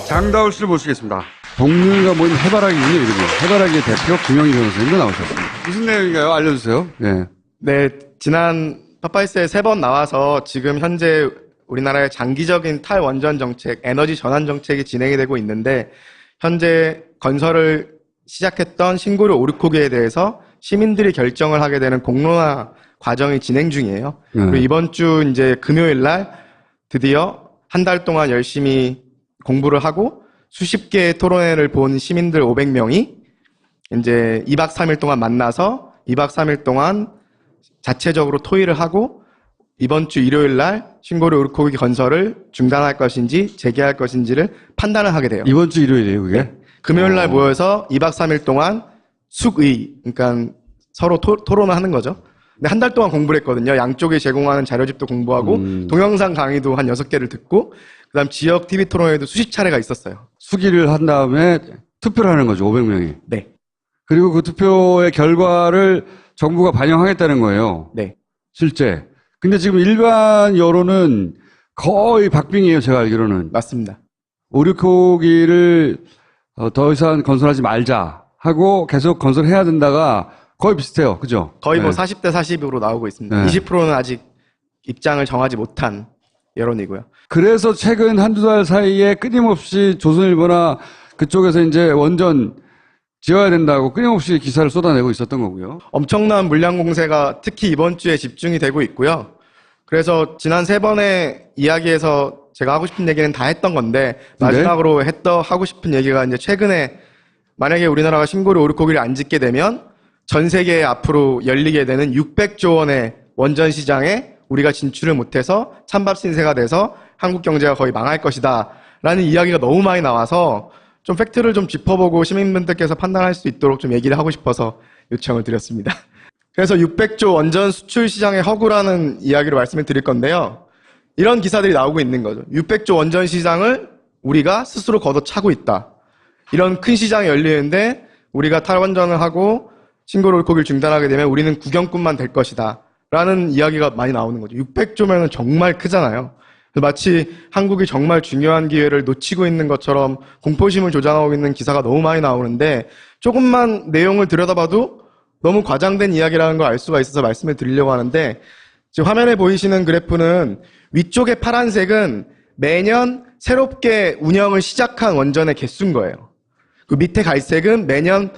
장다울 씨를 모시겠습니다. 동료가 모인 해바라기군요, 이름이. 해바라기의 대표 김영희 변호사님도 나오셨습니다. 무슨 내용인가요? 알려주세요. 예. 네, 지난 파파이스에 3번 나와서 지금 현재 우리나라의 장기적인 탈원전 정책, 에너지 전환 정책이 진행이 되고 있는데, 현재 건설을 시작했던 신고리 오르코기에 대해서 시민들이 결정을 하게 되는 공론화 과정이 진행 중이에요. 그리고 이번 주 이제 금요일 날 드디어 한 달 동안 열심히 공부를 하고 수십 개의 토론회를 본 시민들 500명이 이제 2박 3일 동안 만나서 2박 3일 동안 자체적으로 토의를 하고 이번 주 일요일 날 신고리 오르코기 건설을 중단할 것인지 재개할 것인지를 판단을 하게 돼요. 이번 주 일요일이에요, 그게? 네. 금요일 날 모여서 2박 3일 동안 숙의, 그러니까 서로 토론을 하는 거죠. 근데 한 달 동안 공부를 했거든요. 양쪽이 제공하는 자료집도 공부하고 동영상 강의도 한 6개를 듣고 그다음 지역 TV 토론회도 수십 차례가 있었어요. 수기를 한 다음에 투표를 하는 거죠, 500명이. 네. 그리고 그 투표의 결과를 정부가 반영하겠다는 거예요. 네. 실제. 근데 지금 일반 여론은 거의 박빙이에요, 제가 알기로는. 맞습니다. 오르코기를 더 이상 건설하지 말자 하고 계속 건설해야 된다가 거의 비슷해요. 그죠? 거의 뭐 네. 40대 40으로 나오고 있습니다. 네. 20%는 아직 입장을 정하지 못한 여론이고요. 그래서 최근 한두 달 사이에 끊임없이 조선일보나 그쪽에서 이제 원전 지어야 된다고 끊임없이 기사를 쏟아내고 있었던 거고요. 엄청난 물량 공세가 특히 이번 주에 집중이 되고 있고요. 그래서 지난 3번의 이야기에서 제가 하고 싶은 얘기는 다 했던 건데 마지막으로 하고 싶은 얘기가 이제 최근에 만약에 우리나라가 신고리 오르코기를 안 짓게 되면 전 세계에 앞으로 열리게 되는 600조 원의 원전 시장에 우리가 진출을 못해서 찬밥 신세가 돼서 한국 경제가 거의 망할 것이다 라는 이야기가 너무 많이 나와서 좀 팩트를 좀 짚어보고 시민분들께서 판단할 수 있도록 좀 얘기를 하고 싶어서 요청을 드렸습니다. 그래서 600조 원전 수출 시장의 허구라는 이야기를 말씀을 드릴 건데요. 이런 기사들이 나오고 있는 거죠. 600조 원전 시장을 우리가 스스로 걷어차고 있다. 이런 큰 시장이 열리는데 우리가 탈원전을 하고 신고리 오르코기를 중단하게 되면 우리는 구경꾼만 될 것이다. 라는 이야기가 많이 나오는 거죠. 600조면은 정말 크잖아요. 마치 한국이 정말 중요한 기회를 놓치고 있는 것처럼 공포심을 조장하고 있는 기사가 너무 많이 나오는데 조금만 내용을 들여다봐도 너무 과장된 이야기라는 걸 알 수가 있어서 말씀을 드리려고 하는데 지금 화면에 보이시는 그래프는 위쪽의 파란색은 매년 새롭게 운영을 시작한 원전의 개수인 거예요. 그 밑에 갈색은 매년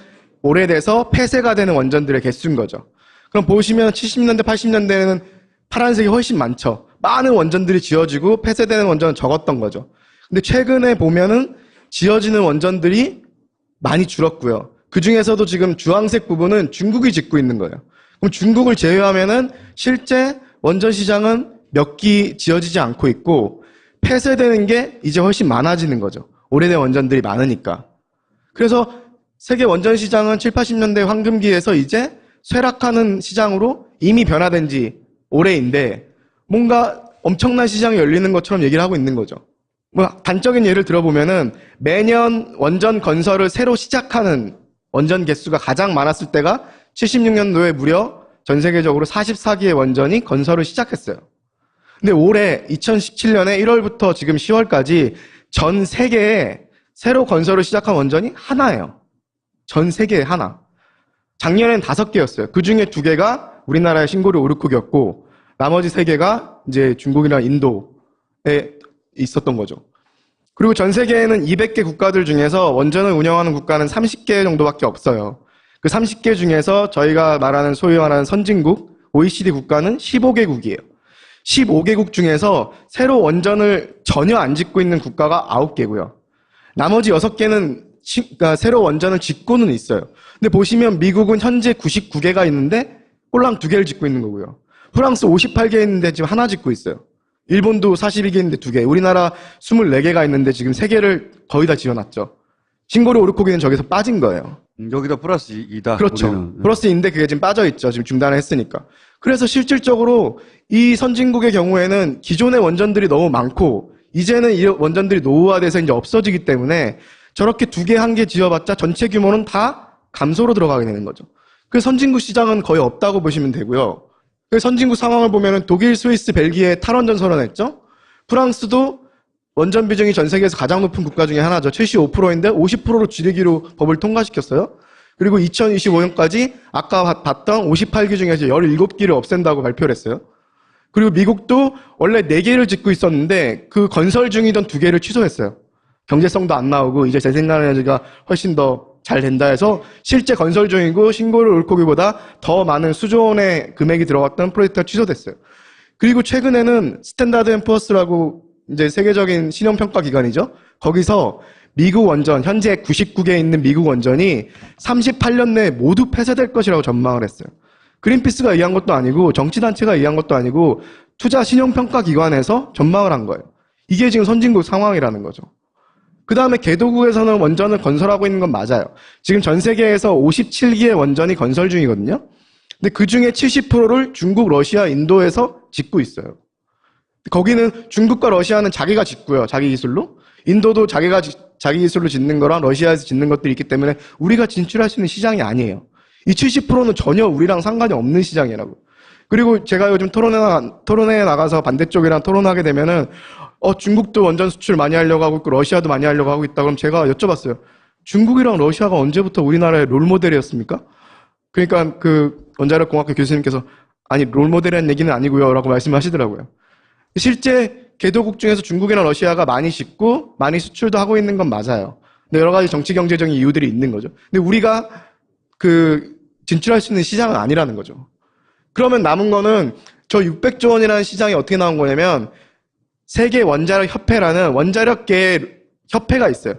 오래돼서 폐쇄가 되는 원전들의 개수인 거죠. 그럼 보시면 70년대, 80년대에는 파란색이 훨씬 많죠. 많은 원전들이 지어지고 폐쇄되는 원전은 적었던 거죠. 근데 최근에 보면은 지어지는 원전들이 많이 줄었고요. 그 중에서도 지금 주황색 부분은 중국이 짓고 있는 거예요. 그럼 중국을 제외하면은 실제 원전 시장은 몇 기 지어지지 않고 있고 폐쇄되는 게 이제 훨씬 많아지는 거죠. 오래된 원전들이 많으니까. 그래서 세계 원전 시장은 7, 80년대 황금기에서 이제 쇠락하는 시장으로 이미 변화된 지 오래인데 뭔가 엄청난 시장이 열리는 것처럼 얘기를 하고 있는 거죠. 뭐 단적인 예를 들어보면은 매년 원전 건설을 새로 시작하는 원전 개수가 가장 많았을 때가 76년도에 무려 전 세계적으로 44기의 원전이 건설을 시작했어요. 근데 올해 2017년에 1월부터 지금 10월까지 전 세계에 새로 건설을 시작한 원전이 하나예요. 전 세계에 하나. 작년엔 5개였어요. 그 중에 2개가 우리나라의 신고리 오르코기였고 나머지 3개가 이제 중국이나 인도에 있었던 거죠. 그리고 전 세계에는 200개 국가들 중에서 원전을 운영하는 국가는 30개 정도밖에 없어요. 그 30개 중에서 저희가 말하는 소위 말하는 선진국, OECD 국가는 15개국이에요. 15개국 중에서 새로 원전을 전혀 안 짓고 있는 국가가 9개고요. 나머지 6개는 그러니까 새로 원전을 짓고는 있어요. 근데 보시면 미국은 현재 99개가 있는데 꼴랑 2개를 짓고 있는 거고요. 프랑스 58개 있는데 지금 하나 짓고 있어요. 일본도 42개 있는데 2개. 우리나라 24개가 있는데 지금 3개를 거의 다 지어놨죠. 신고리 오르코기는 저기서 빠진 거예요. 여기다 플러스 2다. 그렇죠. 우리는. 플러스 2인데 그게 지금 빠져있죠. 지금 중단을 했으니까. 그래서 실질적으로 이 선진국의 경우에는 기존의 원전들이 너무 많고 이제는 이 원전들이 노후화돼서 이제 없어지기 때문에 저렇게 2개, 1개 지어봤자 전체 규모는 다 감소로 들어가게 되는 거죠. 그래서 선진국 시장은 거의 없다고 보시면 되고요. 그 선진국 상황을 보면은 독일, 스위스, 벨기에 탈원전 선언했죠. 프랑스도 원전 비중이 전 세계에서 가장 높은 국가 중에 하나죠. 75%인데 50%로 줄이기로 법을 통과시켰어요. 그리고 2025년까지 아까 봤던 58기 중에서 17기를 없앤다고 발표를 했어요. 그리고 미국도 원래 4개를 짓고 있었는데 그 건설 중이던 2개를 취소했어요. 경제성도 안 나오고 이제 재생에너지가 훨씬 더 잘 된다 해서 실제 건설 중이고 신고를 옳고기보다 더 많은 수조 원의 금액이 들어갔던 프로젝트가 취소됐어요. 그리고 최근에는 스탠다드 앤 푸어스라고 이제 세계적인 신용평가 기관이죠. 거기서 미국 원전, 현재 99개에 있는 미국 원전이 38년 내에 모두 폐쇄될 것이라고 전망을 했어요. 그린피스가 얘기한 것도 아니고 정치단체가 얘기한 것도 아니고 투자 신용평가 기관에서 전망을 한 거예요. 이게 지금 선진국 상황이라는 거죠. 그 다음에 개도국에서는 원전을 건설하고 있는 건 맞아요. 지금 전 세계에서 57기의 원전이 건설 중이거든요. 근데 그 중에 70%를 중국, 러시아, 인도에서 짓고 있어요. 거기는 중국과 러시아는 자기가 짓고요. 자기 기술로. 인도도 자기 기술로 짓는 거랑 러시아에서 짓는 것들이 있기 때문에 우리가 진출할 수 있는 시장이 아니에요. 이 70%는 전혀 우리랑 상관이 없는 시장이라고. 그리고 제가 요즘 토론회에 나가서 반대쪽이랑 토론하게 되면은 중국도 원전 수출 많이 하려고 하고 있고 러시아도 많이 하려고 하고 있다. 그럼 제가 여쭤봤어요. 중국이랑 러시아가 언제부터 우리나라의 롤모델이었습니까? 그러니까 그 원자력공학교 교수님께서 아니 롤모델이라는 얘기는 아니고요 라고 말씀하시더라고요. 실제 개도국 중에서 중국이나 러시아가 많이 짓고 많이 수출도 하고 있는 건 맞아요. 근데 여러 가지 정치 경제적인 이유들이 있는 거죠. 근데 우리가 진출할 수 있는 시장은 아니라는 거죠. 그러면 남은 거는 저 600조 원이라는 시장이 어떻게 나온 거냐면 세계 원자력 협회라는 원자력계 협회가 있어요.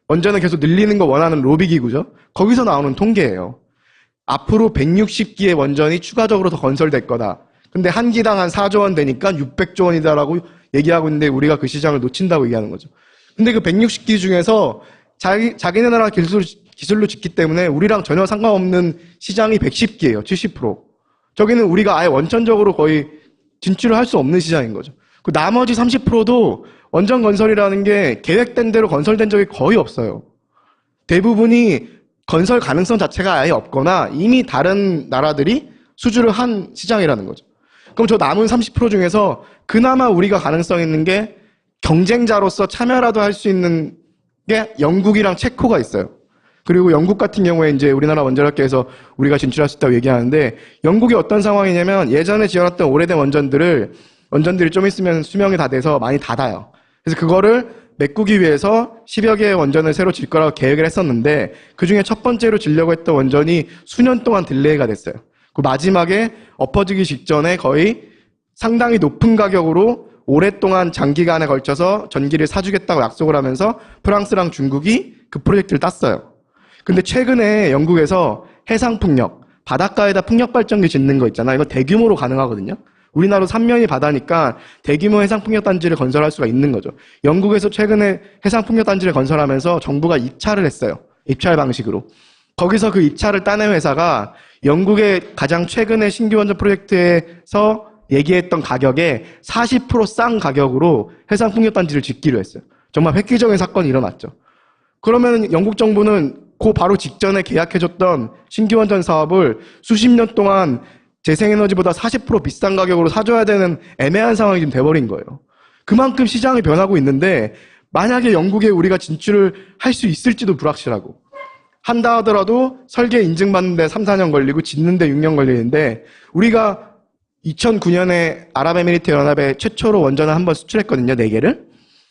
원전을 계속 늘리는 거 원하는 로비 기구죠. 거기서 나오는 통계예요. 앞으로 160기의 원전이 추가적으로 더 건설될 거다. 근데 한 기당 한 4조 원 되니까 600조 원이다라고 얘기하고 있는데 우리가 그 시장을 놓친다고 얘기하는 거죠. 근데 그 160기 중에서 자기네 나라 기술로 짓기 때문에 우리랑 전혀 상관없는 시장이 110기예요. 70%. 저기는 우리가 아예 원천적으로 거의 진출을 할 수 없는 시장인 거죠. 그 나머지 30%도 원전 건설이라는 게 계획된 대로 건설된 적이 거의 없어요. 대부분이 건설 가능성 자체가 아예 없거나 이미 다른 나라들이 수주를 한 시장이라는 거죠. 그럼 저 남은 30% 중에서 그나마 우리가 가능성 있는 게 경쟁자로서 참여라도 할 수 있는 게 영국이랑 체코가 있어요. 그리고 영국 같은 경우에 이제 우리나라 원자력계에서 우리가 진출할 수 있다고 얘기하는데 영국이 어떤 상황이냐면 예전에 지어놨던 오래된 원전들이 좀 있으면 수명이 다 돼서 많이 닫아요. 그래서 그거를 메꾸기 위해서 10여 개의 원전을 새로 질 거라고 계획을 했었는데 그중에 첫 번째로 지려고 했던 원전이 수년 동안 딜레이가 됐어요. 그 마지막에 엎어지기 직전에 거의 상당히 높은 가격으로 오랫동안 장기간에 걸쳐서 전기를 사주겠다고 약속을 하면서 프랑스랑 중국이 그 프로젝트를 땄어요. 근데 최근에 영국에서 해상풍력, 바닷가에다 풍력발전기 짓는 거 있잖아요. 이거 대규모로 가능하거든요. 우리나라도 3면이 바다니까 대규모 해상풍력단지를 건설할 수가 있는 거죠. 영국에서 최근에 해상풍력단지를 건설하면서 정부가 입찰을 했어요. 입찰 방식으로. 거기서 그 입찰을 따낸 회사가 영국의 가장 최근에 신규 원전 프로젝트에서 얘기했던 가격에 40% 싼 가격으로 해상풍력단지를 짓기로 했어요. 정말 획기적인 사건이 일어났죠. 그러면 영국 정부는 그 바로 직전에 계약해줬던 신규 원전 사업을 수십 년 동안 재생에너지보다 40% 비싼 가격으로 사줘야 되는 애매한 상황이 지금 돼버린 거예요. 그만큼 시장이 변하고 있는데 만약에 영국에 우리가 진출을 할 수 있을지도 불확실하고 한다 하더라도 설계 인증받는데 3, 4년 걸리고 짓는데 6년 걸리는데 우리가 2009년에 아랍에미리트 연합에 최초로 원전을 한번 수출했거든요. 4개를.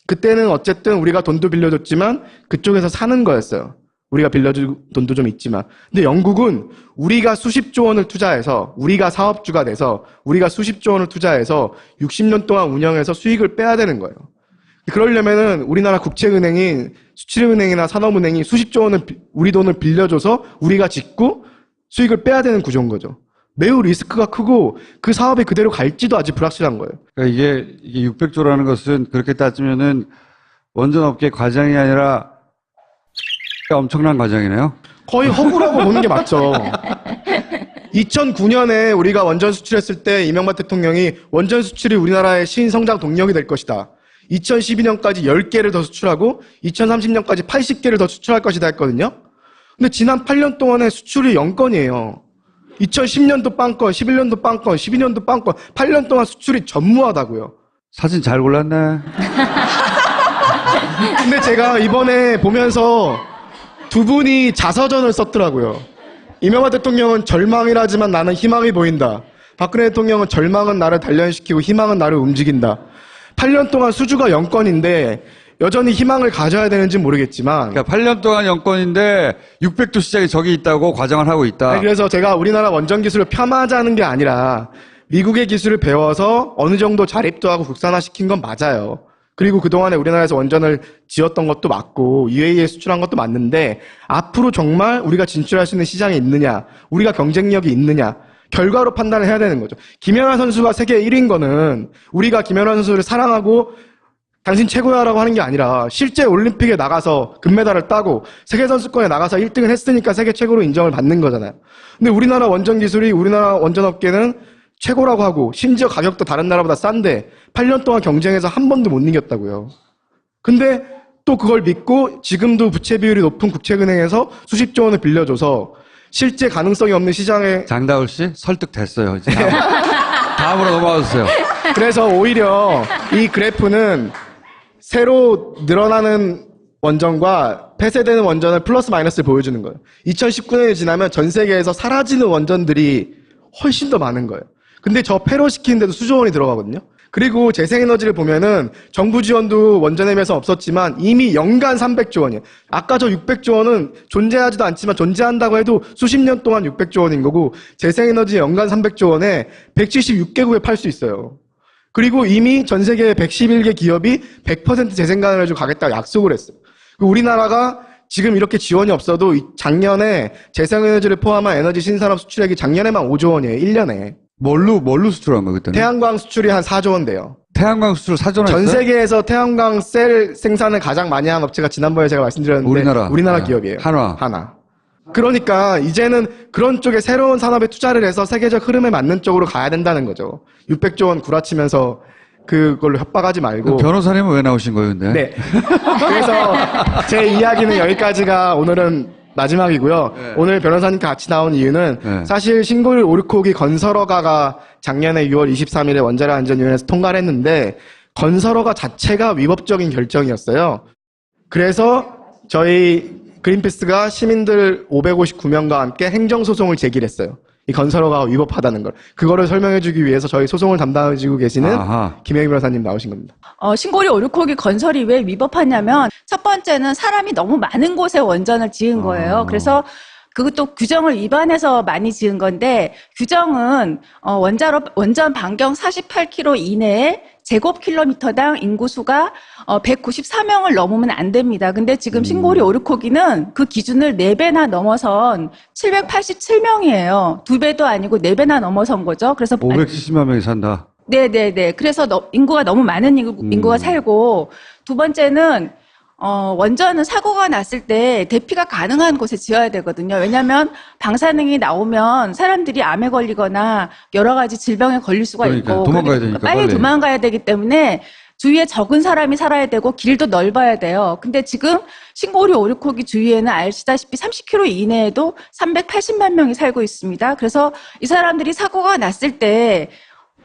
그때는 어쨌든 우리가 돈도 빌려줬지만 그쪽에서 사는 거였어요. 우리가 빌려줄 돈도 좀 있지만. 근데 영국은 우리가 수십조 원을 투자해서 우리가 사업주가 돼서 우리가 수십조 원을 투자해서 60년 동안 운영해서 수익을 빼야 되는 거예요. 그러려면은 우리나라 국채은행인 수출은행이나 산업은행이 수십조 원을 우리 돈을 빌려줘서 우리가 짓고 수익을 빼야 되는 구조인 거죠. 매우 리스크가 크고 그 사업이 그대로 갈지도 아직 불확실한 거예요. 그러니까 이게 600조라는 것은 그렇게 따지면은 원전업계 과장이 아니라 엄청난 과정이네요. 거의 허구라고 보는 게 맞죠. 2009년에 우리가 원전 수출했을 때 이명박 대통령이 원전 수출이 우리나라의 신성장 동력이 될 것이다. 2012년까지 10개를 더 수출하고 2030년까지 80개를 더 수출할 것이다 했거든요. 근데 지난 8년 동안에 수출이 0건이에요. 2010년도 빵건, 11년도 빵건, 12년도 빵건, 8년 동안 수출이 전무하다고요. 사진 잘 골랐네. 근데 제가 이번에 보면서 두 분이 자서전을 썼더라고요. 이명박 대통령은 절망이라지만 나는 희망이 보인다. 박근혜 대통령은 절망은 나를 단련시키고 희망은 나를 움직인다. 8년 동안 수주가 영건인데 여전히 희망을 가져야 되는지 모르겠지만 그러니까 8년 동안 영권인데 600조 시장에 적이 있다고 과장을 하고 있다. 아니, 그래서 제가 우리나라 원전 기술을 폄하하자는 게 아니라 미국의 기술을 배워서 어느 정도 자립도 하고 국산화시킨 건 맞아요. 그리고 그동안에 우리나라에서 원전을 지었던 것도 맞고 UAE에 수출한 것도 맞는데 앞으로 정말 우리가 진출할 수 있는 시장이 있느냐, 우리가 경쟁력이 있느냐, 결과로 판단을 해야 되는 거죠. 김연아 선수가 세계 1위인 거는 우리가 김연아 선수를 사랑하고 당신 최고야라고 하는 게 아니라 실제 올림픽에 나가서 금메달을 따고 세계선수권에 나가서 1등을 했으니까 세계 최고로 인정을 받는 거잖아요. 근데 우리나라 원전 기술이 우리나라 원전 업계는 최고라고 하고 심지어 가격도 다른 나라보다 싼데 8년 동안 경쟁해서 한 번도 못 이겼다고요. 근데 또 그걸 믿고 지금도 부채 비율이 높은 국책은행에서 수십조 원을 빌려줘서 실제 가능성이 없는 시장에 장다울 씨 설득됐어요. 이제 다음으로 넘어가 주세요. 그래서 오히려 이 그래프는 새로 늘어나는 원전과 폐쇄되는 원전을 플러스 마이너스를 보여주는 거예요. 2019년이 지나면 전 세계에서 사라지는 원전들이 훨씬 더 많은 거예요. 근데 저 폐로 시키는데도 수조 원이 들어가거든요. 그리고 재생에너지를 보면은 정부 지원도 원전에 비해서 없었지만 이미 연간 300조 원이에요. 아까 저 600조 원은 존재하지도 않지만 존재한다고 해도 수십 년 동안 600조 원인 거고 재생에너지 연간 300조 원에 176개국에 팔 수 있어요. 그리고 이미 전 세계 111개 기업이 100% 재생가능을 해주고 가겠다고 약속을 했어요. 우리나라가 지금 이렇게 지원이 없어도 작년에 재생에너지를 포함한 에너지 신산업 수출액이 작년에만 5조 원이에요. 1년에. 뭘로 수출한 거예요, 그때는? 태양광 수출이 한 4조 원 돼요. 태양광 수출 사전에 전 했어요? 세계에서 태양광 셀 생산을 가장 많이 한 업체가 지난번에 제가 말씀드렸는데 우리나라 네. 기업이에요. 한화. 그러니까 이제는 그런 쪽에 새로운 산업에 투자를 해서 세계적 흐름에 맞는 쪽으로 가야 된다는 거죠. 600조 원 구라치면서 그걸로 협박하지 말고. 변호사님은 왜 나오신 거예요, 근데? 네. 그래서 제 이야기는 여기까지가 오늘은 마지막이고요. 네. 오늘 변호사님과 같이 나온 이유는 네. 사실 신골 오르코기 건설허가가 작년에 6월 23일에 원자력 안전위원회에서 통과를 했는데 건설허가 자체가 위법적인 결정이었어요. 그래서 저희 그린피스가 시민들 559명과 함께 행정소송을 제기를 했어요. 이 건설허가가 위법하다는 걸. 그거를 설명해주기 위해서 저희 소송을 담당해주고 계시는 아하. 김혜기 변호사님 나오신 겁니다. 신고리 오르코기 건설이 왜 위법하냐면 첫 번째는 사람이 너무 많은 곳에 원전을 지은 거예요. 그래서 그것도 규정을 위반해서 많이 지은 건데 규정은 원전 반경 48km 이내에 제곱킬로미터당 인구수가 194명을 넘으면 안 됩니다. 근데 지금 신고리 오르코기는 그 기준을 4배나 넘어선 787명이에요. 2배도 아니고 4배나 넘어선 거죠. 그래서 570만 명이 산다. 네네네. 그래서 인구가 너무 많은 인구가 살고 두 번째는 원전은 사고가 났을 때 대피가 가능한 곳에 지어야 되거든요. 왜냐하면 방사능이 나오면 사람들이 암에 걸리거나 여러 가지 질병에 걸릴 수가 그러니까 있고 도망가야 되니까 빨리 빨리. 도망가야 되기 때문에 주위에 적은 사람이 살아야 되고 길도 넓어야 돼요. 근데 지금 신고리 오르코기 주위에는 아시다시피 30km 이내에도 380만 명이 살고 있습니다. 그래서 이 사람들이 사고가 났을 때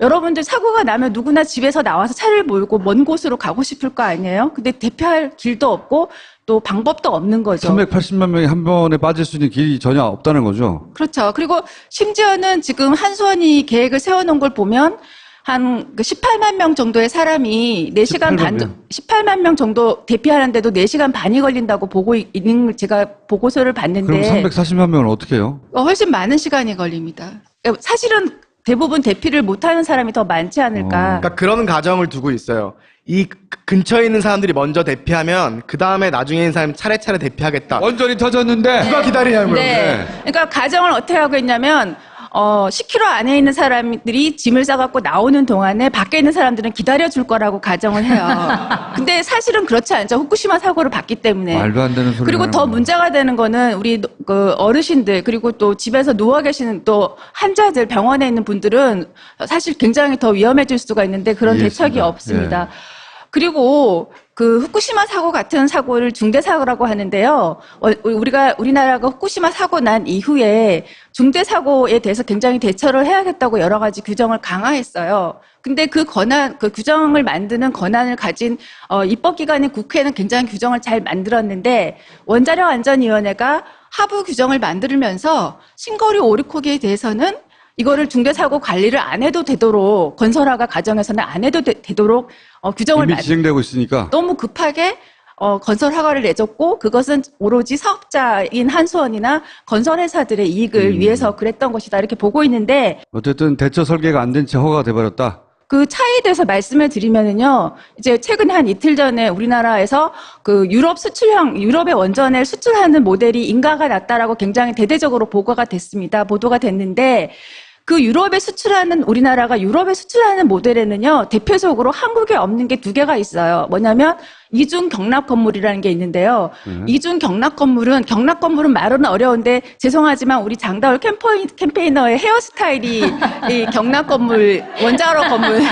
여러분들 사고가 나면 누구나 집에서 나와서 차를 몰고 먼 곳으로 가고 싶을 거 아니에요? 근데 대피할 길도 없고 또 방법도 없는 거죠. 380만 명이 한 번에 빠질 수 있는 길이 전혀 없다는 거죠. 그렇죠. 그리고 심지어는 지금 한수원이 계획을 세워놓은 걸 보면 한 18만 명 정도의 사람이 4시간 18만 반, 명. 18만 명 정도 대피하는데도 4시간 반이 걸린다고 보고 있는 걸 제가 보고서를 봤는데. 그럼 340만 명은 어떻게 해요? 훨씬 많은 시간이 걸립니다. 사실은 대부분 대피를 못하는 사람이 더 많지 않을까. 그러니까 그런 가정을 두고 있어요. 이 근처에 있는 사람들이 먼저 대피하면 그 다음에 나중에 있는 사람이 차례차례 대피하겠다. 원전이 터졌는데 누가 기다리냐고요. 네. 그러니까 가정을 어떻게 하고 있냐면 10km 안에 있는 사람들이 짐을 싸갖고 나오는 동안에 밖에 있는 사람들은 기다려줄 거라고 가정을 해요. 근데 사실은 그렇지 않죠. 후쿠시마 사고를 봤기 때문에. 말도 안 되는 소리. 그리고 더 문제가 되는 거는 우리 그 어르신들 그리고 또 집에서 누워 계시는 또 환자들 병원에 있는 분들은 사실 굉장히 더 위험해질 수가 있는데 그런 이해했습니다. 대책이 없습니다. 그리고 그 후쿠시마 사고 같은 사고를 중대 사고라고 하는데요. 우리나라가 후쿠시마 사고 난 이후에 중대 사고에 대해서 굉장히 대처를 해야겠다고 여러 가지 규정을 강화했어요. 근데 그 규정을 만드는 권한을 가진 입법기관인 국회는 굉장히 규정을 잘 만들었는데 원자력안전위원회가 하부 규정을 만들면서 신거리 오류코기에 대해서는 이거를 중대사고 관리를 안 해도 되도록 건설화가 과정에서는 안 해도 되도록 규정을 이미 진행되고 있으니까 너무 급하게 건설 허가를 내줬고 그것은 오로지 사업자인 한수원이나 건설회사들의 이익을 위해서 그랬던 것이다 이렇게 보고 있는데 어쨌든 대처 설계가 안 된 채 허가가 돼버렸다. 그 차이에 대해서 말씀을 드리면은요, 이제 최근에 한 이틀 전에 우리나라에서 그 유럽의 원전을 수출하는 모델이 인가가 났다라고 굉장히 대대적으로 보도가 됐는데, 그 우리나라가 유럽에 수출하는 모델에는요, 대표적으로 한국에 없는 게 2개가 있어요. 뭐냐면, 이중 경납 건물이라는 게 있는데요. 이중 경납 건물은 말은 어려운데, 죄송하지만 우리 장다울 캠페이너의 헤어스타일이 이 경납 건물, 원자로 건물.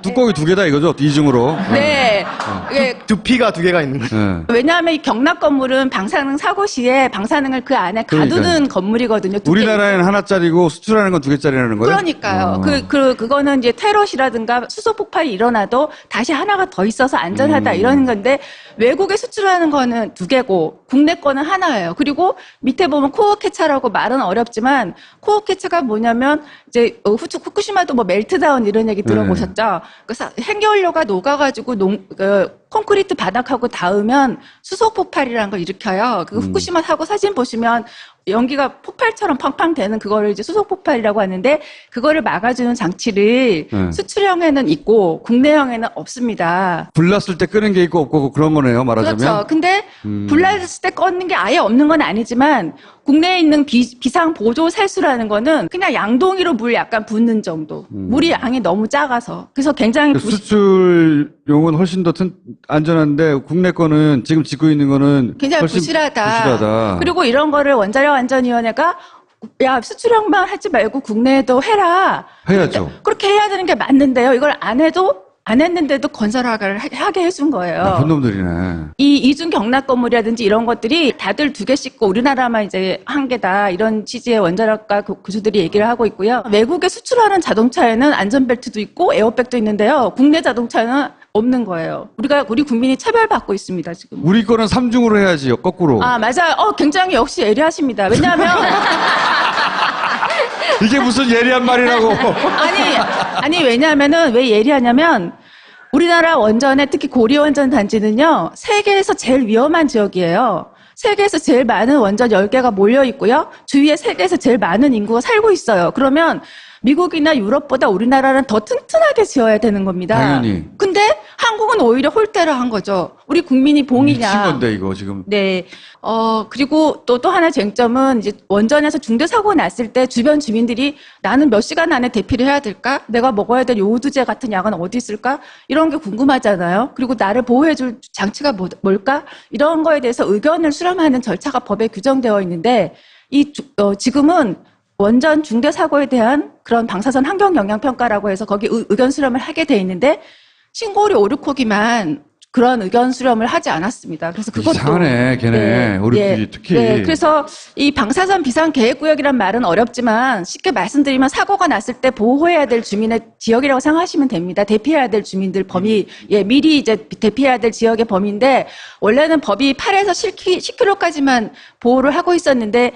뚜껑이 2개다 이거죠? 이중으로. 네. 예, 두피가 2개가 있는 거죠. 네. 왜냐하면 이 경납 건물은 방사능 사고 시에 방사능을 그 안에 가두는 그러니까요. 건물이거든요. 우리나라에는 하나짜리고 수출하는 건 2개짜리라는 거예요? 그러니까요. 그거는 이제 테러시라든가 수소 폭발이 일어나도 다시 하나가 더 있어서 안전하다 이런 건데 외국에 수출하는 거는 2개고 국내 거는 하나예요. 그리고 밑에 보면 코어 캡처라고 말은 어렵지만 코어 캡처가 뭐냐면 이제 후쿠시마도 뭐 멜트다운 이런 얘기 들어보셨죠? 그래서 핵연료가 녹아가지고 콘크리트 바닥하고 닿으면 수소 폭발이라는 걸 일으켜요. 그 후쿠시마 사고 사진 보시면 연기가 폭발처럼 팡팡 되는 그거를 이제 수소 폭발이라고 하는데 그거를 막아주는 장치를 수출형에는 있고 국내형에는 없습니다. 불났을 때 끄는 게 있고 없고 그런 거네요, 말하자면. 그렇죠. 근데 불났을 때 껐는 게 아예 없는 건 아니지만 국내에 있는 비상 보조 세수라는 거는 그냥 양동이로 물 약간 붓는 정도. 물이 양이 너무 작아서. 그래서 굉장히 수출용은 훨씬 더 안전한데 국내 거는 지금 짓고 있는 거는 굉장히 훨씬 부실하다. 그리고 이런 거를 원자력안전위원회가 야 수출형만 하지 말고 국내에도 해라. 해야죠. 그렇게 해야 되는 게 맞는데요. 이걸 안 했는데도 건설허가를 하게 해준 거예요. 나쁜 놈들이네. 이 이중 경납 건물이라든지 이런 것들이 다들 2개씩 우리나라만 이제 1개다 이런 취지의 원자력과 교수들이 얘기를 하고 있고요. 외국에 수출하는 자동차에는 안전벨트도 있고 에어백도 있는데요. 국내 자동차는 없는 거예요. 우리 국민이 차별받고 있습니다, 지금. 우리 거는 3중으로 해야지요, 거꾸로. 아, 맞아요. 굉장히 역시 예리하십니다. 왜냐하면 이게 무슨 예리한 말이라고. 아니 왜냐하면은 왜 예리하냐면 우리나라 원전에 특히 고리원전 단지는요 세계에서 제일 위험한 지역이에요. 세계에서 제일 많은 원전 10개가 몰려 있고요. 주위에 세계에서 제일 많은 인구가 살고 있어요. 그러면 미국이나 유럽보다 우리나라는 더 튼튼하게 지어야 되는 겁니다. 당연히. 근데 한국은 오히려 홀대를 한 거죠. 우리 국민이 봉이냐. 미친 건데 이거 지금. 네. 그리고 또 하나 쟁점은 이제 원전에서 중대 사고 났을 때 주변 주민들이 나는 몇 시간 안에 대피를 해야 될까? 내가 먹어야 될 요오드제 같은 약은 어디 있을까? 이런 게 궁금하잖아요. 그리고 나를 보호해줄 장치가 뭘까? 이런 거에 대해서 의견을 수렴하는 절차가 법에 규정되어 있는데 지금은 원전 중대 사고에 대한 그런 방사선 환경 영향 평가라고 해서 거기 의견 수렴을 하게 돼 있는데 신고리 오류코기만 그런 의견 수렴을 하지 않았습니다. 그래서 그것도 이상하네, 걔네. 오류코기 특히. 네, 그래서 이 방사선 비상 계획구역이란 말은 어렵지만 쉽게 말씀드리면 사고가 났을 때 보호해야 될 주민의 지역이라고 생각하시면 됩니다. 대피해야 될 주민들 범위, 미리 이제 대피해야 될 지역의 범위인데 원래는 법이 8에서 10km까지만 보호를 하고 있었는데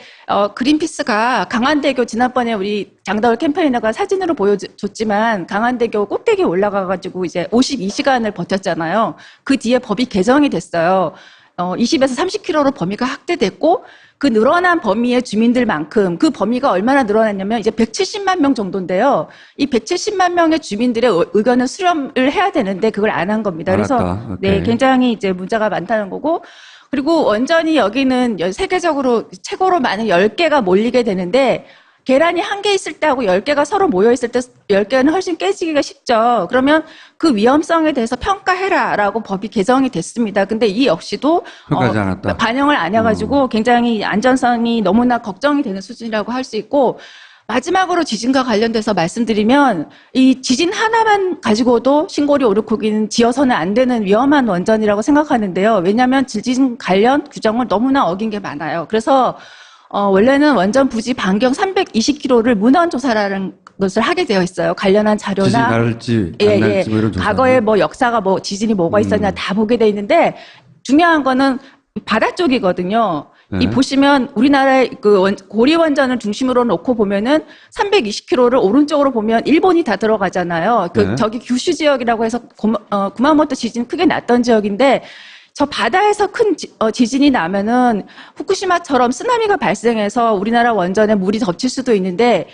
그린피스가 강한대교 지난번에 우리 장다울 캠페이너가 사진으로 보여줬지만 강한대교 꼭대기에 올라가가지고 이제 52시간을 버텼잖아요. 그 뒤에 법이 개정이 됐어요. 20에서 30km로 범위가 확대됐고 그 늘어난 범위의 주민들만큼 그 범위가 얼마나 늘어났냐면 이제 170만 명 정도인데요. 이 170만 명의 주민들의 의견을 수렴을 해야 되는데 그걸 안 한 겁니다. 그래서 네, 굉장히 이제 문제가 많다는 거고 그리고 원전이 여기는 세계적으로 최고로 많은 10개가 몰리게 되는데 계란이 1개 있을 때하고 10개가 서로 모여 있을 때 10개는 훨씬 깨지기가 쉽죠. 그러면 그 위험성에 대해서 평가해라라고 법이 개정이 됐습니다. 근데 이 역시도 평가하지 않았다. 반영을 안 해가지고 굉장히 안전성이 너무나 걱정이 되는 수준이라고 할 수 있고 마지막으로 지진과 관련돼서 말씀드리면 이 지진 하나만 가지고도 신고리 오르코기는 지어서는 안 되는 위험한 원전이라고 생각하는데요. 왜냐하면 지진 관련 규정을 너무나 어긴 게 많아요. 그래서 원래는 원전 부지 반경 320km를 문헌 조사라는 것을 하게 되어 있어요. 관련한 자료나 지진 날지 안 날지 뭐 이런 조사. 과거에 뭐 역사가 뭐 지진이 뭐가 있었냐 다 보게 돼 있는데 중요한 거는 바다 쪽이거든요. 이 보시면 우리나라의 그 고리 원전을 중심으로 놓고 보면은 320km를 오른쪽으로 보면 일본이 다 들어가잖아요. 네. 저기 규슈 지역이라고 해서 구마모토 지진 크게 났던 지역인데 저 바다에서 큰 지진이 나면은 후쿠시마처럼 쓰나미가 발생해서 우리나라 원전에 물이 덮칠 수도 있는데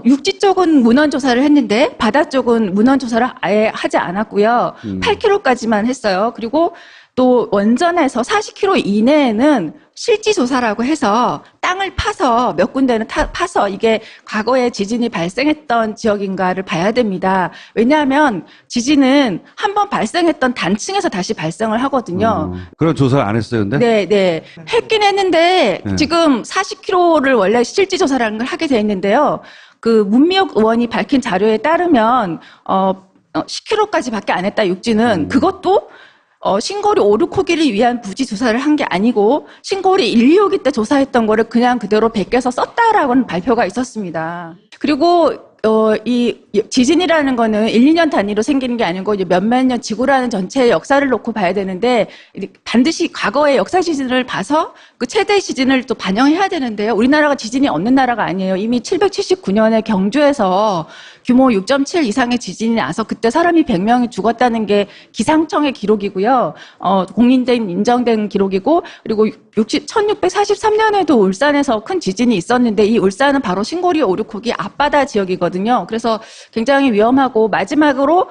육지 쪽은 문헌 조사를 했는데 바다 쪽은 문헌 조사를 아예 하지 않았고요. 8km까지만 했어요. 그리고 또 원전에서 40km 이내에는 실지 조사라고 해서 땅을 파서 몇 군데는 파서 이게 과거에 지진이 발생했던 지역인가를 봐야 됩니다. 왜냐하면 지진은 한번 발생했던 단층에서 다시 발생을 하거든요. 그런 조사를 안 했어요, 근데? 네. 했긴 했는데 네. 지금 40km를 원래 실지 조사라는 걸 하게 돼 있는데요. 그 문미옥 의원이 밝힌 자료에 따르면 10km까지밖에 안 했다 육지는 그것도 신고리 오르코기를 위한 부지 조사를 한 게 아니고 신고리 1, 2호기 때 조사했던 거를 그냥 그대로 베껴서 썼다라고는 발표가 있었습니다. 그리고 이 지진이라는 거는 1, 2년 단위로 생기는 게 아니고 이제 몇몇 년 지구라는 전체의 역사를 놓고 봐야 되는데 반드시 과거의 역사 지진을 봐서 그 최대 지진을 또 반영해야 되는데요. 우리나라가 지진이 없는 나라가 아니에요. 이미 779년에 경주에서 규모 6.7 이상의 지진이 나서 그때 사람이 100명이 죽었다는 게 기상청의 기록이고요. 공인된 인정된 기록이고 그리고 1643년에도 울산에서 큰 지진이 있었는데 이 울산은 바로 신고리 오르코기 앞바다 지역이거든요. 그래서 굉장히 위험하고 마지막으로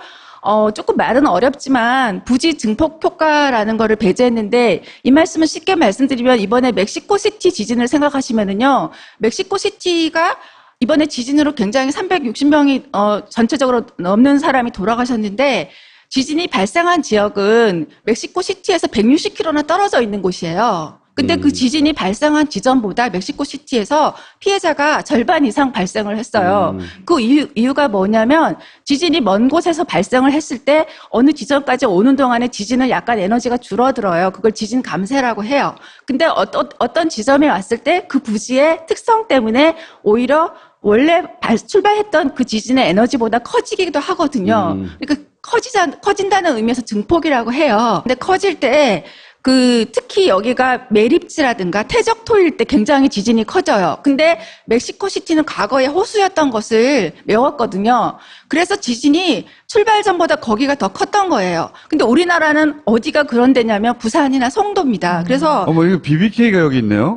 조금 말은 어렵지만 부지 증폭 효과라는 거를 배제했는데 이 말씀을 쉽게 말씀드리면 이번에 멕시코시티 지진을 생각하시면은요. 멕시코시티가 이번에 지진으로 굉장히 360명이 전체적으로 넘는 사람이 돌아가셨는데 지진이 발생한 지역은 멕시코시티에서 160km나 떨어져 있는 곳이에요. 근데 그 지진이 발생한 지점보다 멕시코시티에서 피해자가 절반 이상 발생을 했어요. 그 이유가 뭐냐면 지진이 먼 곳에서 발생을 했을 때 어느 지점까지 오는 동안에 지진은 약간 에너지가 줄어들어요. 그걸 지진 감쇄라고 해요. 근데 어떤 지점에 왔을 때 그 부지의 특성 때문에 오히려 원래 출발했던 그 지진의 에너지보다 커지기도 하거든요. 그러니까 커진다는 의미에서 증폭이라고 해요. 근데 커질 때 특히 여기가 매립지라든가 퇴적토일 때 굉장히 지진이 커져요. 근데 멕시코시티는 과거에 호수였던 것을 메웠거든요. 그래서 지진이 출발 전보다 거기가 더 컸던 거예요. 근데 우리나라는 어디가 그런 데냐면 부산이나 송도입니다. 그래서 이거 BBK가 여기 있네요.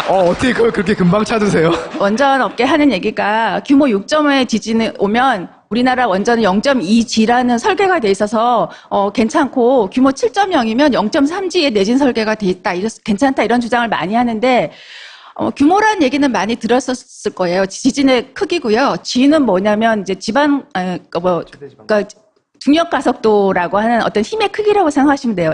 어떻게 그걸 그렇게 금방 찾으세요? 원전 업계 하는 얘기가 규모 6.5의 지진이 오면 우리나라 원전은 0.2G라는 설계가 돼 있어서 괜찮고 규모 7.0이면 0.3G의 내진 설계가 돼 있다. 괜찮다 이런 주장을 많이 하는데 규모라는 얘기는 많이 들었었을 거예요. 지진의 크기고요. G는 뭐냐면 이제 그러니까 중력 가속도라고 하는 어떤 힘의 크기라고 생각하시면 돼요.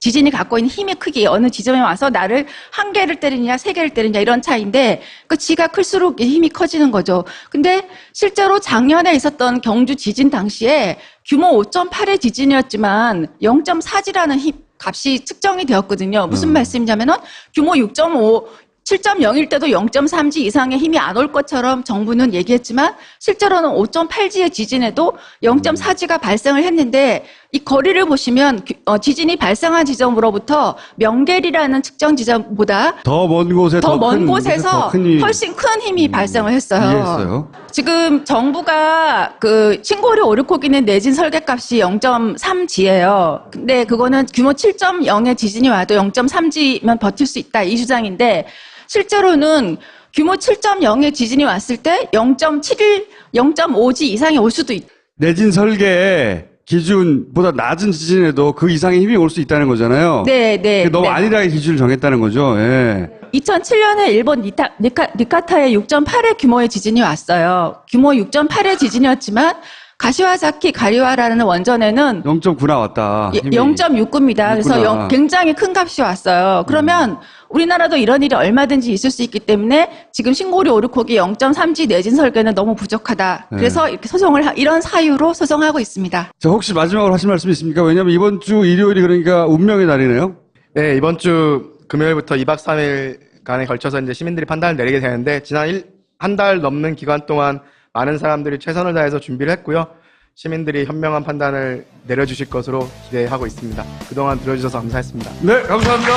지진이 갖고 있는 힘의 크기, 어느 지점에 와서 나를 한 개를 때리냐, 세 개를 때리냐 이런 차이인데 그 G가 클수록 힘이 커지는 거죠. 근데 실제로 작년에 있었던 경주 지진 당시에 규모 5.8의 지진이었지만 0.4G라는 값이 측정이 되었거든요. 무슨 말씀이냐면은 규모 6.5 7.0일 때도 0.3G 이상의 힘이 안 올 것처럼 정부는 얘기했지만 실제로는 5.8G의 지진에도 0.4G가 발생을 했는데 이 거리를 보시면 지진이 발생한 지점으로부터 명계리라는 측정 지점보다 더 먼 곳에서 훨씬 큰 힘이 발생을 했어요. 이해했어요. 지금 정부가 신고리 오르코기는 내진 설계값이 0.3G예요. 근데 그거는 규모 7.0의 지진이 와도 0.3G면 버틸 수 있다 이 주장인데 실제로는 규모 7.0의 지진이 왔을 때 0.71, 0.5G 이상이 올 수도 있다. 내진 설계 기준보다 낮은 지진에도 그 이상의 힘이 올 수 있다는 거잖아요. 네. 너무 안일하게 기준을 정했다는 거죠. 예. 2007년에 일본 니카타에 6.8의 규모의 지진이 왔어요. 규모 6.8의 지진이었지만 가시와자키 가리와라는 원전에는 0.9 나왔다. 힘이. 0.69입니다. 그래서 6구나. 굉장히 큰 값이 왔어요. 그러면 우리나라도 이런 일이 얼마든지 있을 수 있기 때문에 지금 신고리 오르코기 0.3G 내진 설계는 너무 부족하다. 그래서 이렇게 이런 사유로 소송하고 있습니다. 자, 혹시 마지막으로 하실 말씀 있습니까? 왜냐하면 이번 주 일요일이 그러니까 운명의 날이네요. 네, 이번 주 금요일부터 2박 3일간에 걸쳐서 이제 시민들이 판단을 내리게 되는데 지난 한 달 넘는 기간 동안 많은 사람들이 최선을 다해서 준비를 했고요. 시민들이 현명한 판단을 내려주실 것으로 기대하고 있습니다. 그동안 들어주셔서 감사했습니다. 네, 감사합니다.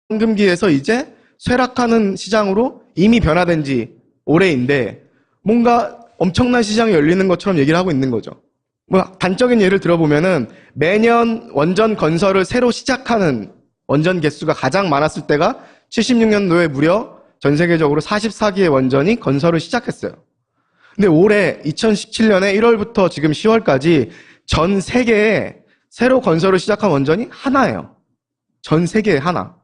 황금기에서 이제 쇠락하는 시장으로 이미 변화된 지 오래인데 뭔가 엄청난 시장이 열리는 것처럼 얘기를 하고 있는 거죠. 뭐 단적인 예를 들어보면은 매년 원전 건설을 새로 시작하는 원전 개수가 가장 많았을 때가 76년도에 무려 전 세계적으로 44기의 원전이 건설을 시작했어요. 근데 올해 2017년에 1월부터 지금 10월까지 전 세계에 새로 건설을 시작한 원전이 하나예요. 전 세계에 하나.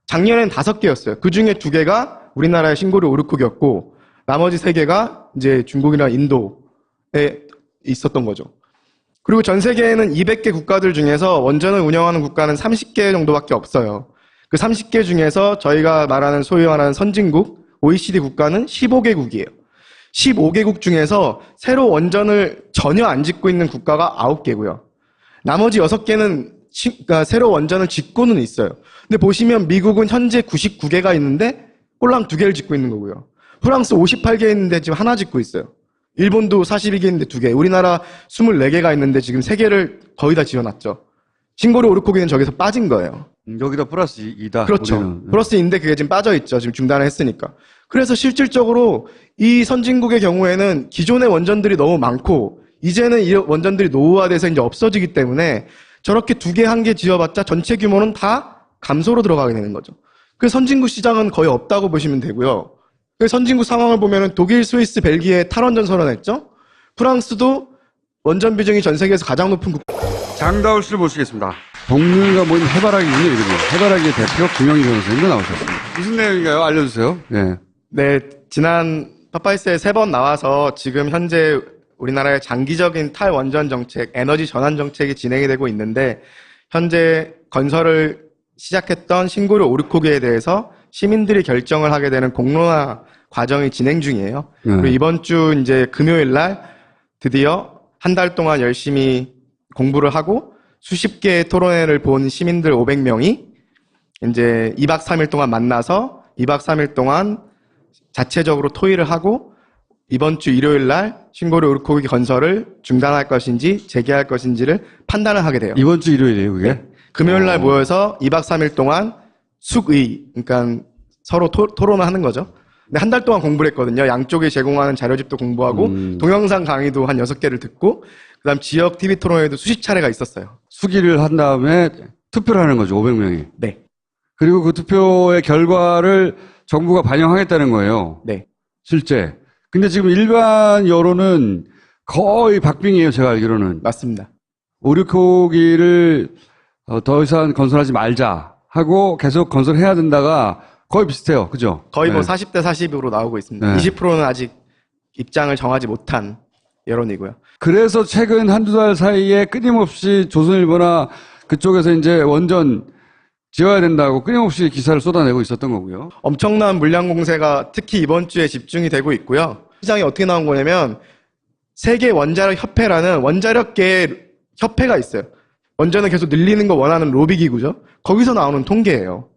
작년엔 5개였어요. 그 중에 2개가 우리나라의 신고리 오르콕이었고 나머지 3개가 이제 중국이나 인도에 있었던 거죠. 그리고 전 세계에는 200개 국가들 중에서 원전을 운영하는 국가는 30개 정도밖에 없어요. 그 30개 중에서 저희가 말하는 소위 말하는 선진국, OECD 국가는 15개국이에요. 15개국 중에서 새로 원전을 전혀 안 짓고 있는 국가가 9개고요. 나머지 6개는 그러니까 새로 원전을 짓고는 있어요. 근데 보시면 미국은 현재 99개가 있는데 꼴랑 2개를 짓고 있는 거고요. 프랑스 58개 있는데 지금 하나 짓고 있어요. 일본도 42개 있는데 2개. 우리나라 24개가 있는데 지금 3개를 거의 다 지어놨죠. 신고리 오르코기는 저기서 빠진 거예요. 여기다 플러스 2다. 그렇죠. 우리는. 플러스 2인데 그게 지금 빠져있죠. 지금 중단을 했으니까. 그래서 실질적으로 이 선진국의 경우에는 기존의 원전들이 너무 많고 이제는 이 원전들이 노후화돼서 이제 없어지기 때문에 저렇게 2개, 1개 지어봤자 전체 규모는 다 감소로 들어가게 되는 거죠. 그 선진국 시장은 거의 없다고 보시면 되고요. 그 선진국 상황을 보면은 독일, 스위스, 벨기에 탈원전 선언했죠. 프랑스도 원전 비중이 전 세계에서 가장 높은 장다울 씨를 모시겠습니다. 동물과 모인 해바라기군요, 이름이. 해바라기의 대표 김영희 변호사님도 나오셨습니다. 무슨 내용인가요? 알려주세요. 네. 네, 지난 파파이스에 3번 나와서 지금 현재 우리나라의 장기적인 탈원전 정책, 에너지 전환 정책이 진행이 되고 있는데 현재 건설을 시작했던 신고리 오르코기에 대해서 시민들이 결정을 하게 되는 공론화 과정이 진행 중이에요. 그리고 이번 주 이제 금요일 날 드디어 한 달 동안 열심히 공부를 하고 수십 개의 토론회를 본 시민들 500명이 이제 2박 3일 동안 만나서 2박 3일 동안 자체적으로 토의를 하고 이번 주 일요일 날 신고리 오르코기 건설을 중단할 것인지 재개할 것인지를 판단을 하게 돼요. 이번 주 일요일이에요, 그게? 네. 금요일 날 모여서 2박 3일 동안 숙의, 그러니까 서로 토론을 하는 거죠. 근데 한 달 동안 공부를 했거든요. 양쪽이 제공하는 자료집도 공부하고 동영상 강의도 한 6개를 듣고 그다음 지역 TV 토론회도 수십 차례가 있었어요. 수기를 한 다음에 투표를 하는 거죠, 500명이. 네. 그리고 그 투표의 결과를 정부가 반영하겠다는 거예요. 네. 실제. 근데 지금 일반 여론은 거의 박빙이에요, 제가 알기로는. 맞습니다. 오르코기를 더 이상 건설하지 말자 하고 계속 건설해야 된다가 거의 비슷해요. 그죠? 거의 뭐 네. 40대 40으로 나오고 있습니다. 네. 20%는 아직 입장을 정하지 못한 여론이고요. 그래서 최근 한두 달 사이에 끊임없이 조선일보나 그쪽에서 이제 원전 지어야 된다고 끊임없이 기사를 쏟아내고 있었던 거고요. 엄청난 물량 공세가 특히 이번 주에 집중이 되고 있고요. 시장이 어떻게 나온 거냐면 세계 원자력 협회라는 원자력계 협회가 있어요. 원전을 계속 늘리는 거 원하는 로비 기구죠. 거기서 나오는 통계예요.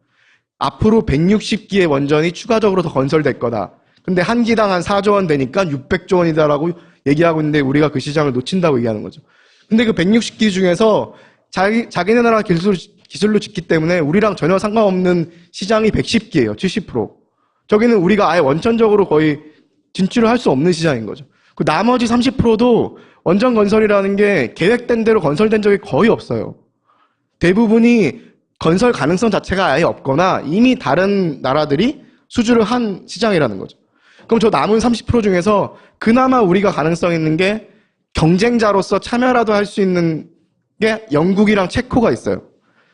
앞으로 160기의 원전이 추가적으로 더 건설될 거다. 근데 한 기당 한 4조 원 되니까 600조 원이다라고 얘기하고 있는데 우리가 그 시장을 놓친다고 얘기하는 거죠. 근데 그 160기 중에서 자기네 나라 기술로 짓기 때문에 우리랑 전혀 상관없는 시장이 110기예요. 70%. 저기는 우리가 아예 원천적으로 거의 진출을 할 수 없는 시장인 거죠. 그 나머지 30%도 원전 건설이라는 게 계획된 대로 건설된 적이 거의 없어요. 대부분이 건설 가능성 자체가 아예 없거나 이미 다른 나라들이 수주를 한 시장이라는 거죠. 그럼 저 남은 30% 중에서 그나마 우리가 가능성 있는 게 경쟁자로서 참여라도 할 수 있는 영국이랑 체코가 있어요.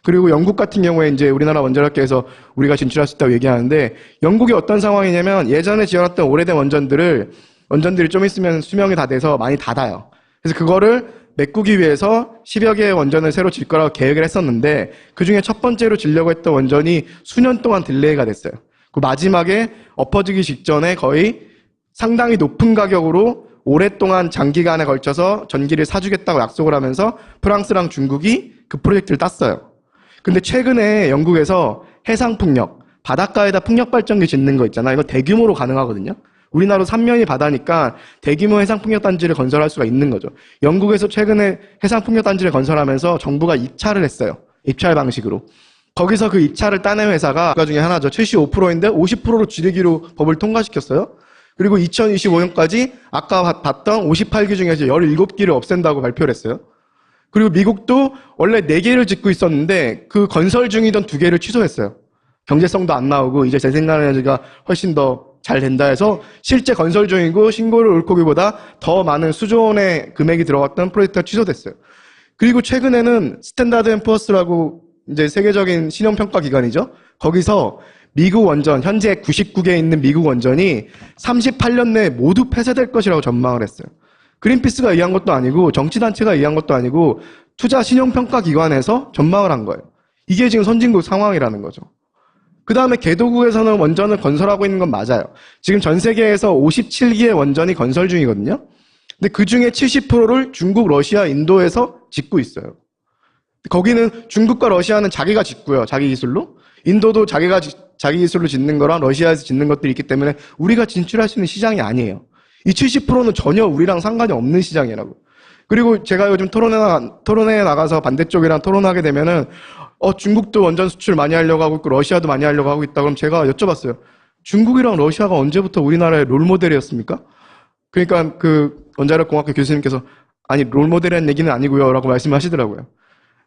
그리고 영국 같은 경우에 이제 우리나라 원자력계에서 우리가 진출할 수 있다고 얘기하는데, 영국이 어떤 상황이냐면 예전에 지어놨던 오래된 원전들이 좀 있으면 수명이 다 돼서 많이 닫아요. 그래서 그거를 메꾸기 위해서 10여 개의 원전을 새로 질 거라고 계획을 했었는데, 그 중에 첫 번째로 지려고 했던 원전이 수년 동안 딜레이가 됐어요. 그 마지막에 엎어지기 직전에 거의 상당히 높은 가격으로 오랫동안 장기간에 걸쳐서 전기를 사주겠다고 약속을 하면서 프랑스랑 중국이 그 프로젝트를 땄어요. 근데 최근에 영국에서 해상풍력, 바닷가에다 풍력발전기 짓는 거 있잖아. 이거 대규모로 가능하거든요. 우리나라도 삼면이 바다니까 대규모 해상풍력단지를 건설할 수가 있는 거죠. 영국에서 최근에 해상풍력단지를 건설하면서 정부가 입찰을 했어요. 입찰 방식으로. 거기서 그 입찰을 따낸 회사가 그 중에 하나죠. 75%인데 50%로 줄이기로 법을 통과시켰어요. 그리고 2025년까지 아까 봤던 58기 중에서 17기를 없앤다고 발표를 했어요. 그리고 미국도 원래 4개를 짓고 있었는데 그 건설 중이던 2개를 취소했어요. 경제성도 안 나오고 이제 재생에너지가 훨씬 더 잘 된다 해서 실제 건설 중이고 신고를 옳고기보다 더 많은 수조 원의 금액이 들어갔던 프로젝트가 취소됐어요. 그리고 최근에는 스탠다드 앤 푸어스라고 이제 세계적인 신용평가 기관이죠. 거기서 미국 원전, 현재 99개에 있는 미국 원전이 38년 내에 모두 폐쇄될 것이라고 전망을 했어요. 그린피스가 얘기한 것도 아니고 정치단체가 얘기한 것도 아니고 투자 신용평가 기관에서 전망을 한 거예요. 이게 지금 선진국 상황이라는 거죠. 그 다음에 개도국에서는 원전을 건설하고 있는 건 맞아요. 지금 전 세계에서 57기의 원전이 건설 중이거든요. 근데 그 중에 70%를 중국, 러시아, 인도에서 짓고 있어요. 거기는 중국과 러시아는 자기가 짓고요. 자기 기술로. 인도도 자기 기술로 짓는 거랑 러시아에서 짓는 것들이 있기 때문에 우리가 진출할 수 있는 시장이 아니에요. 이 70%는 전혀 우리랑 상관이 없는 시장이라고. 그리고 제가 요즘 토론회에 나가서 반대쪽이랑 토론하게 되면은 중국도 원전 수출 많이 하려고 하고 있고 러시아도 많이 하려고 하고 있다. 그럼 제가 여쭤봤어요. 중국이랑 러시아가 언제부터 우리나라의 롤모델이었습니까? 그러니까 그 원자력공학교 교수님께서 아니 롤모델이라는 얘기는 아니고요 라고 말씀하시더라고요.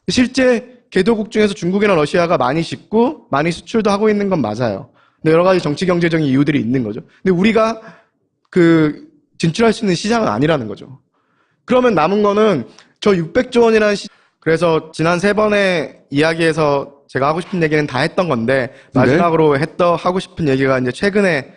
실제 개도국 중에서 중국이나 러시아가 많이 짓고 많이 수출도 하고 있는 건 맞아요. 근데 여러 가지 정치 경제적인 이유들이 있는 거죠. 근데 우리가 진출할 수 있는 시장은 아니라는 거죠. 그러면 남은 거는 저 600조 원이라는 그래서 지난 3번의 이야기에서 제가 하고 싶은 얘기는 다 했던 건데 마지막으로 하고 싶은 얘기가 이제 최근에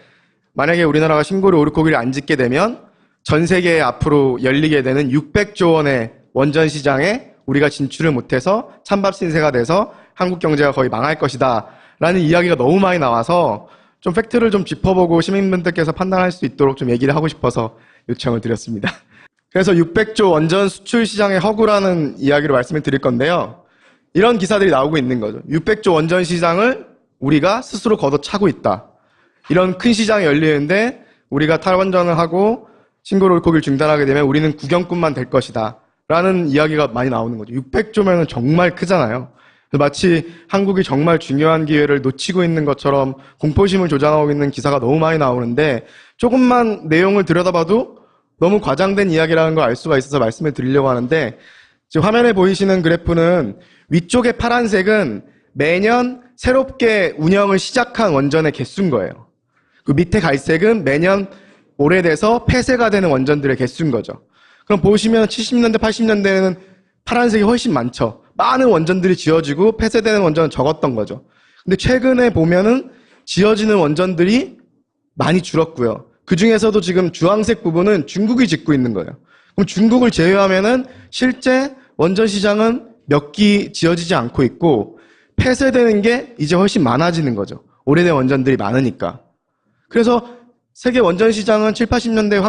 만약에 우리나라가 신고를 옳고기를 안 짓게 되면 전 세계에 앞으로 열리게 되는 600조 원의 원전 시장에 우리가 진출을 못해서 찬밥 신세가 돼서 한국 경제가 거의 망할 것이다 라는 이야기가 너무 많이 나와서 좀 팩트를 좀 짚어보고 시민분들께서 판단할 수 있도록 좀 얘기를 하고 싶어서 요청을 드렸습니다. 그래서 600조 원전 수출 시장의 허구라는 이야기로 말씀을 드릴 건데요. 이런 기사들이 나오고 있는 거죠. 600조 원전 시장을 우리가 스스로 걷어차고 있다. 이런 큰 시장이 열리는데 우리가 탈원전을 하고 신고를 옳고기를 중단하게 되면 우리는 구경꾼만 될 것이다. 라는 이야기가 많이 나오는 거죠. 600조면은 정말 크잖아요. 마치 한국이 정말 중요한 기회를 놓치고 있는 것처럼 공포심을 조장하고 있는 기사가 너무 많이 나오는데 조금만 내용을 들여다봐도 너무 과장된 이야기라는 걸 알 수가 있어서 말씀을 드리려고 하는데 지금 화면에 보이시는 그래프는 위쪽의 파란색은 매년 새롭게 운영을 시작한 원전의 개수인 거예요. 그 밑에 갈색은 매년 오래돼서 폐쇄가 되는 원전들의 개수인 거죠. 그럼 보시면 70년대, 80년대에는 파란색이 훨씬 많죠. 많은 원전들이 지어지고 폐쇄되는 원전은 적었던 거죠. 근데 최근에 보면은 지어지는 원전들이 많이 줄었고요. 그 중에서도 지금 주황색 부분은 중국이 짓고 있는 거예요. 그럼 중국을 제외하면은 실제 원전 시장은 몇 기 지어지지 않고 있고 폐쇄되는 게 이제 훨씬 많아지는 거죠. 오래된 원전들이 많으니까. 그래서 세계 원전 시장은 7, 80년대